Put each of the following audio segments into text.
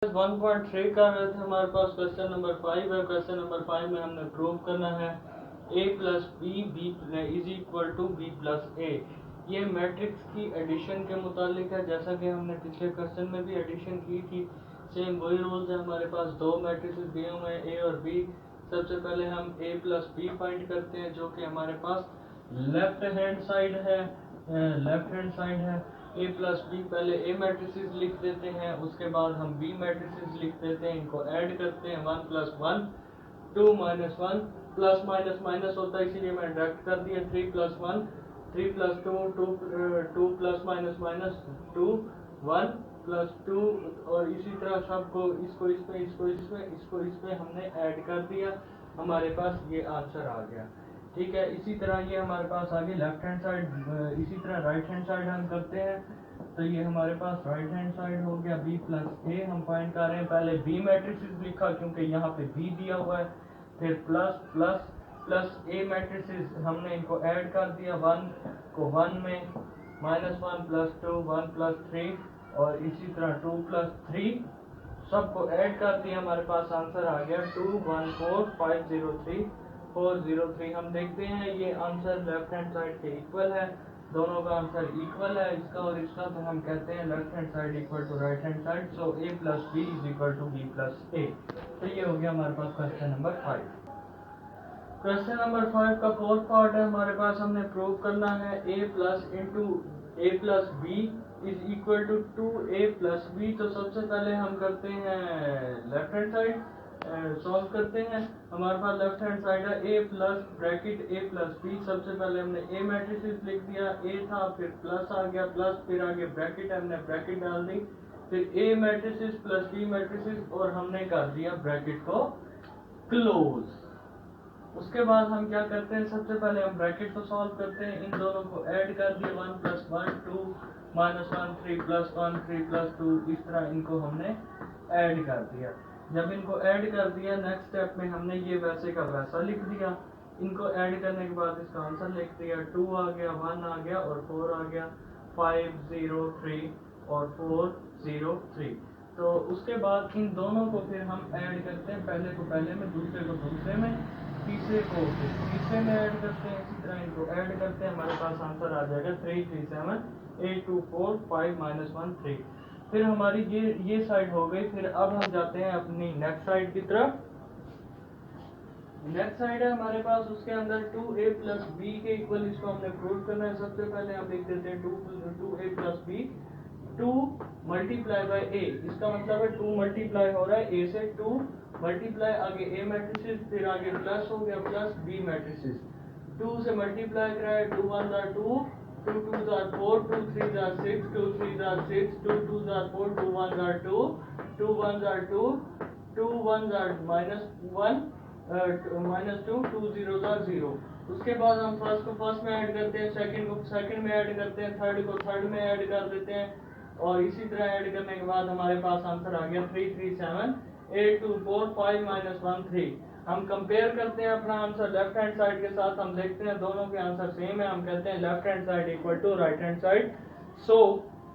1.3 का रहे थे हमारे पास क्वेश्चन नंबर 5 है। क्वेश्चन नंबर 5 में हमने प्रूव करना है a plus B B is equal to B plus A. ये मैट्रिक्स की एडिशन के मुतालिक है, जैसा कि हमने पिछले क्वेश्चन में भी एडिशन की थी। सेम वही रूल्स है। हमारे पास दो मैट्रिक्स दिए हुए हैं a और b। सबसे पहले हम a प्लस बी फाइंड करते हैं, जो कि हमारे पास लेफ्ट हैंड साइड है। a प्लस बी पहले a मैट्रिसेस लिख देते हैं, उसके बाद हम b मैट्रिसेस लिख देते हैं, इनको ऐड करते हैं। 1 plus 1 2 minus 1 plus minus minus होता है, इसीलिए मैंने डायरेक्ट कर दिया। 3 plus 1 3 plus 2 2 plus minus minus 2 1 plus 2 और इसी तरह सबको इसको इसमें हमने ऐड कर दिया। हमारे पास ये आंसर आ गया। ठीक है, इसी तरह ये हमारे पास आगे लेफ्ट हैंड साइड, इसी तरह राइट हैंड साइड हम करते हैं। तो ये हमारे पास राइट हैंड साइड हो गया b प्लस ए। हम फाइंड कर रहे हैं, पहले b मैट्रिसेस लिखा क्योंकि यहाँ पे b दिया हुआ है, फिर plus plus plus a matrices हमने इनको ऐड कर दिया। 1 को 1 में, माइनस 1 प्लस 2 1 प्लस 3 और इसी तरह 2 प्लस 3 सबको ऐड कर दिया। हमारे पास आंसर आ गया 214503 403। हम देखते हैं ये आंसर लेफ्ट हैंड साइड के इक्वल है, दोनों का आंसर इक्वल है इसका और इसका, तो हम कहते हैं left hand side equal to right hand side. So a plus B is equal to B plus A. तो ये हो गया हमारे पास क्वेश्चन नंबर 5। क्वेश्चन नंबर 5 का फोर्थ पार्ट है हमारे पास। हमने प्रूव करना है a plus into a plus B is equal to 2a plus b. तो सबसे पहले हम करते हैं लेफ्ट हैंड साइड सॉल्व करते हैं। हमारे पास लेफ्ट हैंड साइड है a plus bracket a plus b. सबसे पहले हमने a मैट्रिसेस लिख दिया, a था, फिर प्लस आ गया, प्लस फिर आगे ब्रैकेट, हमने ब्रैकेट डाल दी, फिर a matrices plus b matrices और हमने कर दिया ब्रैकेट को क्लोज। उसके बाद हम क्या करते हैं, सबसे पहले हम ब्रैकेट को सॉल्व करते हैं, इन दोनों को ऐड कर दिया। 1 प्लस 1 2 माइनस 1 3 प्लस 1 3 प्लस 2, इस तरह इनको हमने ऐड कर दिया। जब इनको ऐड कर दिया, नेक्स्ट स्टेप में हमने ये वैसे का वैसा लिख दिया। इनको ऐड करने के बाद इसका आंसर लिख दिया। 2 आ गया, 1 आ गया और 4 आ गया। 5 0 3 और 4 0 3। तो उसके बाद इन दोनों को फिर हम ऐड करते हैं, पहले को पहले में, दूसरे को दूसरे में, तीसरे को फिर तीसरे में ऐड करते हैं। इसी तरह इनको ऐड करते हैं, हमारे पास आंसर आ जाएगा 3 3 7 8 2 4 5 माइनस 1 3। फिर हमारी ये साइड हो गई। फिर अब हम जाते हैं अपनी नेक्स्ट साइड की तरफ। नेक्स्ट साइड है हमारे पास, उसके अंदर 2a प्लस बी के इक्वल, इसको हमने प्रूव करना है। सबसे पहले हम लिख देते हैं 2a plus b 2 multiply by a। इसका मतलब है 2 मल्टीप्लाई हो रहा है a से, 2 मल्टीप्लाई आगे a मैट्रिसेस, फिर आगे प्लस हो गया प्लस b मैट्रिसेस। 2 से मल्टीप्लाई कराए, 2 1 are 2 2 2 are 4 2 3 are 6 2 3 are 6 2 2 are 4 2 1 are 2 2 1 are 2 2 1 are minus 1 minus 2 2 0 are 0। उसके बाद हम फर्स्ट को फर्स्ट में ऐड करते हैं, सेकंड को सेकंड में ऐड करते हैं, थर्ड को थर्ड में ऐड कर देते हैं और इसी तरह ऐड करने के बाद हमारे पास आंसर आ गया 3 3 7 8 2 4 5 माइनस 1 3। हम कंपेयर करते हैं अपना आंसर लेफ्ट हैंड साइड के साथ, हम देखते हैं दोनों के आंसर सेम है। हम कहते हैं left hand side equal to right hand side. So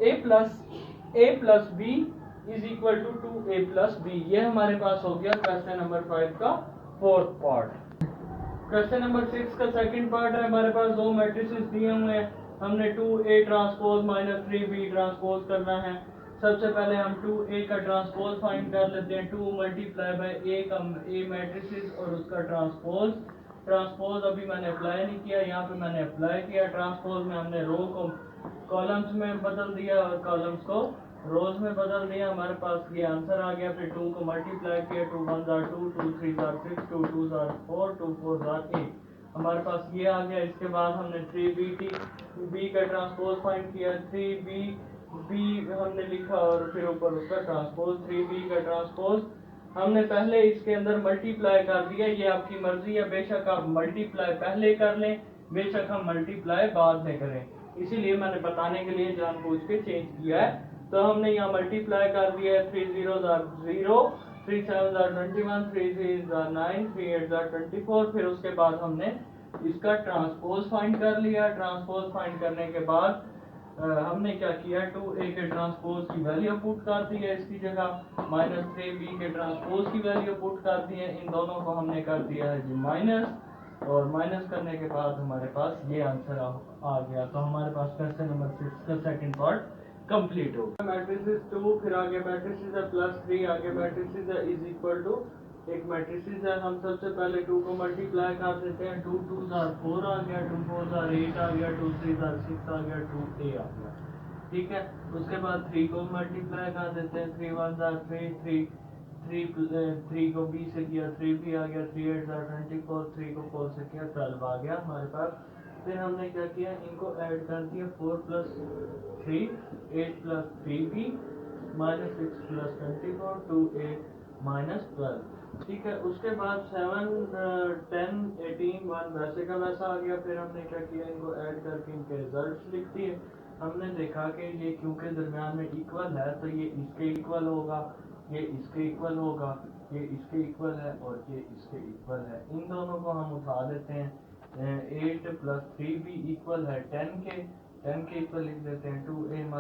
a plus b is equal to 2a plus b। ये हमारे पास हो गया क्वेश्चन नंबर 5 का फोर्थ पार्ट। क्वेश्चन नंबर 6 का सेकंड पार्ट है हमारे पास। दो मैट्रिसेस दिए हुए हैं, हमने 2a transpose minus 3b transpose करना है। सबसे पहले हम 2a का ट्रांसपोज फाइंड कर लेते हैं। 2 मल्टीप्लाई बाय a का a मैट्रिसेस और उसका ट्रांसपोज अभी मैंने अप्लाई नहीं किया, यहाँ पे मैंने अप्लाई किया। ट्रांसपोज में हमने रो को कॉलम्स में बदल दिया और कॉलम्स को रोज में बदल दिया। हमारे पास ये आंसर आ गया। फिर 2 को मल्टीप्लाई किया, 2 1 are 2 2 3 are 6 2 2 are 4 2 4 are 8। हमारे पास ये आ गया। इसके बाद हमने 3b का ट्रांसपोज फाइंड किया। 3b हमने लिखा और फिर ऊपर उसका ट्रांसपोज। 3b का ट्रांसपोज हमने पहले इसके अंदर मल्टीप्लाई कर दिया। ये आपकी मर्जी है, बेशक आप मल्टीप्लाई पहले कर लें, बेशक हम मल्टीप्लाई बाद में करें, इसीलिए मैंने बताने के लिए जानबूझ के चेंज किया है। तो हमने यहाँ मल्टीप्लाई कर दिया है। 3 0 are 0 3 7 are 21 3 3 are 9 3 8 are 24। फिर उसके बाद हमने इसका ट्रांसपोज फाइंड कर लिया। ट्रांसपोज फाइंड करने के बाद हमने क्या किया, 2a के ट्रांसपोज की वैल्यू पुट कर दी है इसकी जगह, -3b के ट्रांसपोज की वैल्यू पुट कर दी है, इन दोनों को हमने कर दिया है जी माइनस, और माइनस करने के बाद हमारे पास ये आंसर आ गया। तो हमारे पास क्वेश्चन नंबर 6 का सेकंड पार्ट कंप्लीट हो गया। मैट्रिसेस 2, फिर आगे मैट्रिसेस है +3, आगे मैट्रिसेस है इज इक्वल टू, एक मैट्रिसेस है, हम सबसे पहले 2 को मल्टीप्लाई कर देते हैं, 2 2 4 आ गया, 2 4 8 आ गया, 2 3 6 आ गया, 2a आ गया, ठीक है। उसके बाद 3 को मल्टीप्लाई कर देते हैं, 3 1 3 3 को b से किया 3b आ गया, 3 8 24, 3 को 4 से किया 12 आ गया हमारे पास। फिर हमने क्या किया, इनको ऐड कर दिया, 4 + 3 8 + 3b -6 + 24 2a -12, ठीक है। उसके बाद 7 10 18 1 वैसे का वैसा आ गया। फिर हमने क्या किया, इनको ऐड करके इनके रिजल्ट्स लिख दिए। हमने देखा कि ये क्योंकि दरम्यान में इक्वल है तो ये इसके इक्वल होगा, ये इसके इक्वल होगा, ये इसके इक्वल है और ये इसके इक्वल है। इन दोनों को हम उठा देते हैं, 8 + 3b इक्वल है 10 के इक्वल लिख देते हैं, 2a -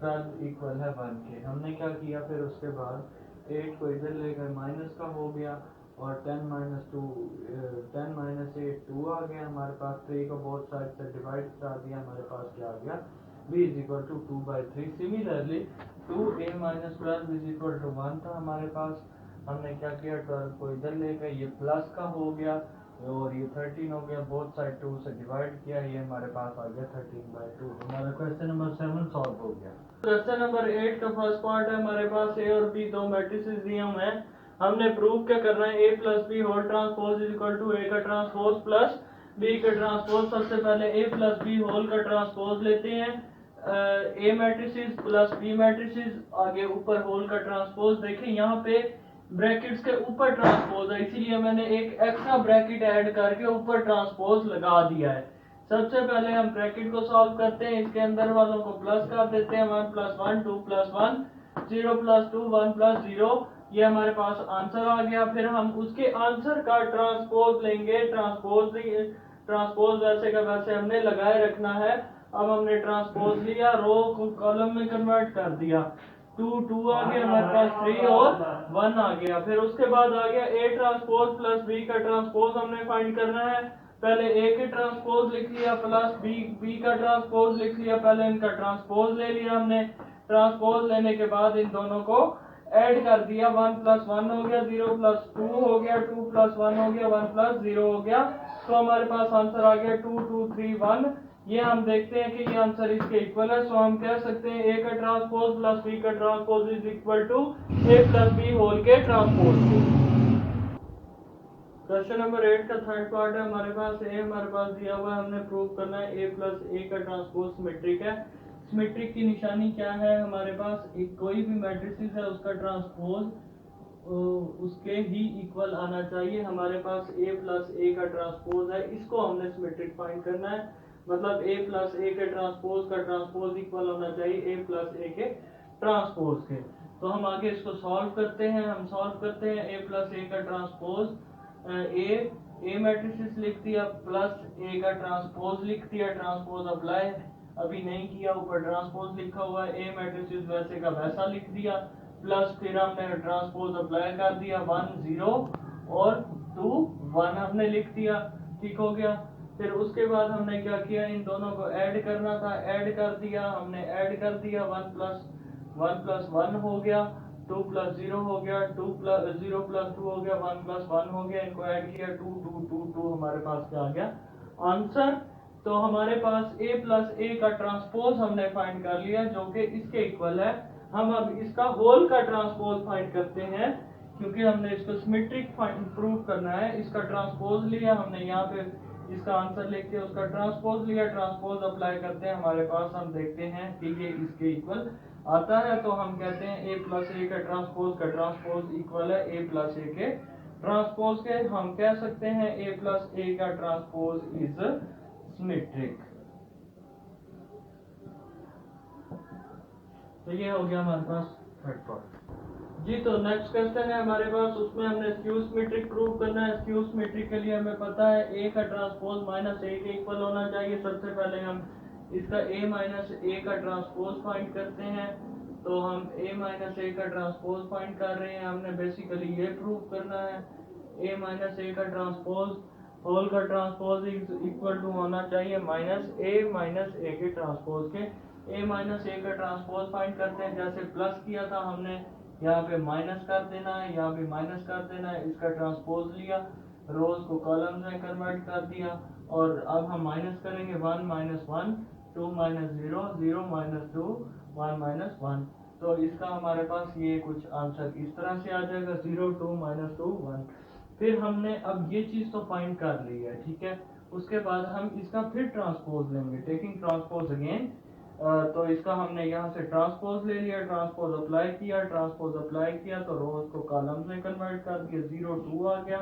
12 इक्वल है 1 के। हमने क्या किया, फिर उसके बाद 8 को इधर ले गए, माइनस का हो गया, और 10 - 2 10 - 8 2 आ गया हमारे पास। 3 को बोथ साइड से डिवाइड कर दिया, हमारे पास क्या आ गया, b = 2/3। सिमिलरली 2a - 12 = 1 था हमारे पास। हमने क्या किया, 12 को इधर ले गए, ये प्लस का हो गया और ये 13 हो गया, बोथ साइड 2 से डिवाइड किया, ये हमारे पास आ गया 13/2। हमारा क्वेश्चन नंबर 7 सॉल्व हो गया। क्वेश्चन नंबर 8 का फर्स्ट पार्ट है, हमारे पास a और b दो मैट्रिसेस दिए हुए हैं। हमने प्रूव क्या करना है, a + b whole transpose = a का ट्रांसपोज प्लस b का ट्रांसपोज। सबसे पहले a + b होल का ट्रांसपोज लेते हैं, a matrices plus b matrices, आगे ऊपर होल का ट्रांसपोज। देखें यहाँ पे ब्रैकेट्स के ऊपर ट्रांसपोज है, इसीलिए मैंने एक एक्स्ट्रा ब्रैकेट ऐड करके ऊपर ट्रांसपोज लगा दिया है। सबसे पहले हम ब्रैकेट को सॉल्व करते हैं, इसके अंदर वालों को प्लस कर देते हैं, 1 + 1 2 + 1 0 + 2 1 + 0, ये हमारे पास आंसर आ गया। फिर हम उसके आंसर का ट्रांसपोज लेंगे, ट्रांसपोज वैसे का वैसे हमने लगाए रखना है। अब हमने ट्रांसपोज लिया, रो को कॉलम में कन्वर्ट कर दिया, 2 2 आ गया हमारे पास, 3 और 1 आ गया। फिर उसके बाद आ गया a ट्रांसपोज प्लस b का ट्रांसपोज हमने फाइंड करना है। पहले a के ट्रांसपोज लिख लिया प्लस b का ट्रांसपोज लिख लिया, पहले इनका ट्रांसपोज ले लिया हमने। ट्रांसपोज लेने के बाद इन दोनों को ऐड कर दिया, 1 + 1 हो गया, 0 + 2 हो गया, 2 + 1 हो गया, 1 + 0 हो गया। तो हमारे पास आंसर आ गया 2 2 3 1। ये हम देखते हैं कि ये आंसर इसके इक्वल है, सो हम कह सकते हैं a का ट्रांसपोज प्लस b का ट्रांसपोज = a + b होल के ट्रांसपोज के। क्वेश्चन नंबर 8 का थर्ड पार्ट है, हमारे पास a हमारे पास दिया हुआ है, हमने प्रूव करना है a + a का ट्रांसपोज सिमेट्रिक है। सिमेट्रिक की निशानी क्या है, हमारे पास एक कोई भी मैट्रिक्स है उसका ट्रांसपोज उसके ही इक्वल आना चाहिए। हमारे पास a + a का ट्रांसपोज है, इसको हमने सिमेट्रिक फाइंड करना है, मतलब a + a के ट्रांसपोज का ट्रांसपोज इक्वल होना चाहिए a + a के ट्रांसपोज के। तो हम आगे इसको सॉल्व करते हैं, हम सॉल्व करते हैं a + a का ट्रांसपोज, ए मैट्रिसेस लिख दिया प्लस ए का ट्रांसपोज लिख दिया, ट्रांसपोज अप्लाई अभी नहीं किया, ऊपर ट्रांसपोज लिखा हुआ है, ए मैट्रिसेस वैसे का वैसा लिख दिया, प्लस फिर हमने ट्रांसपोज अप्लाई कर दिया, 1 0 और 2 1 हमने लिख दिया, ठीक हो गया। फिर उसके बाद हमने क्या किया, इन दोनों को ऐड करना था, ऐड कर दिया, हमने ऐड कर दिया, 1 + 1 हो गया, 2 + 0 हो गया, 0 + 2 हो गया, 1 + 1 हो गया, इनको ऐड किया, 2 2 2 2 हमारे पास क्या आ गया आंसर। तो हमारे पास a + a का ट्रांसपोज हमने फाइंड कर लिया जो कि इसके इक्वल है। हम अब इसका होल का ट्रांसपोज फाइंड करते हैं, क्योंकि हमने इसको सिमेट्रिक प्रूव करना है। इसका ट्रांसपोज लिया हमने, यहाँ पे इसका आंसर लिख के उसका ट्रांसपोज लिया, ट्रांसपोज अप्लाई करते हैं, हमारे पास हम देखते हैं कि ये इसके इक्वल आता है। तो हम कहते हैं a + a का ट्रांसपोज इक्वल है a + a के ट्रांसपोज के। हम कह सकते हैं a + a का ट्रांसपोज इज सिमेट्रिक। तो ये हो गया हमारे पास थर्ड पार्ट जी। तो नेक्स्ट क्वेश्चन है हमारे पास, उसमें हमने स्क्यू सिमेट्रिक प्रूव करना है। स्क्यू सिमेट्रिक के लिए हमें पता है a का ट्रांसपोज -a के इक्वल होना चाहिए। सबसे पहले हम इसका a माइनस ए का ट्रांसपोज फाइंड करते हैं। तो हम a माइनस ए का ट्रांसपोज फाइंड कर रहे हैं, हमने बेसिकली ये प्रूव करना है a माइनस ए का ट्रांसपोज होल का ट्रांसपोज इक्वल टू होना चाहिए माइनस ए के ट्रांसपोज के। a माइनस ए का ट्रांसपोज फाइंड करते हैं, जैसे प्लस किया था हमने यहाँ पे माइनस कर देना है, यहाँ पे माइनस कर देना है, इसका ट्रांसपोज लिया, रोज को कॉलम में कन्वर्ट कर दिया और अब हम माइनस करेंगे 1 माइनस 1 2 माइनस 0 0 माइनस 2 1 माइनस 1। तो इसका हमारे पास ये कुछ आंसर इस तरह से आ जाएगा 0 2 माइनस 2 1। फिर हमने अब ये चीज तो फाइंड कर ली है, ठीक है। उसके बाद हम इसका फिर ट्रांसपोज लेंगे, टेकिंग ट्रांसपोज अगेन। तो इसका हमने यहाँ से ट्रांसपोज ले लिया, ट्रांसपोज अप्लाई किया, ट्रांसपोज अप्लाई किया तो रोज को कॉलम्स में कन्वर्ट कर दिया, 0 2 आ गया,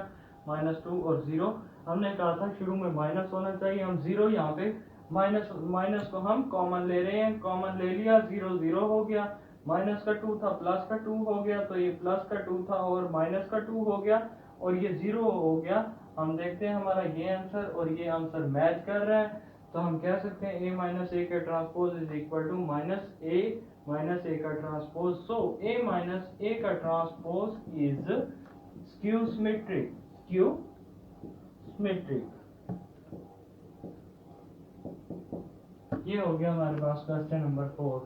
माइनस 2 और 0। हमने कहा था शुरू में माइनस होना चाहिए, हम 0 यहाँ पे माइनस को हम कॉमन ले रहे हैं, कॉमन ले लिया, 0 0 हो गया, माइनस का 2 था प्लस का 2 हो गया, तो ये प्लस का 2 था और माइनस का 2 हो गया और ये 0 हो गया। हम देखते हैं हमारा ये आंसर और ये आंसर मैच कर रहा है, तो हम कह सकते हैं a माइनस ए का transpose is equal to minus A का transpose. So a minus A का transpose is skew symmetric, skew symmetric. ये हो गया हमारे पास क्वेश्चन नंबर 4।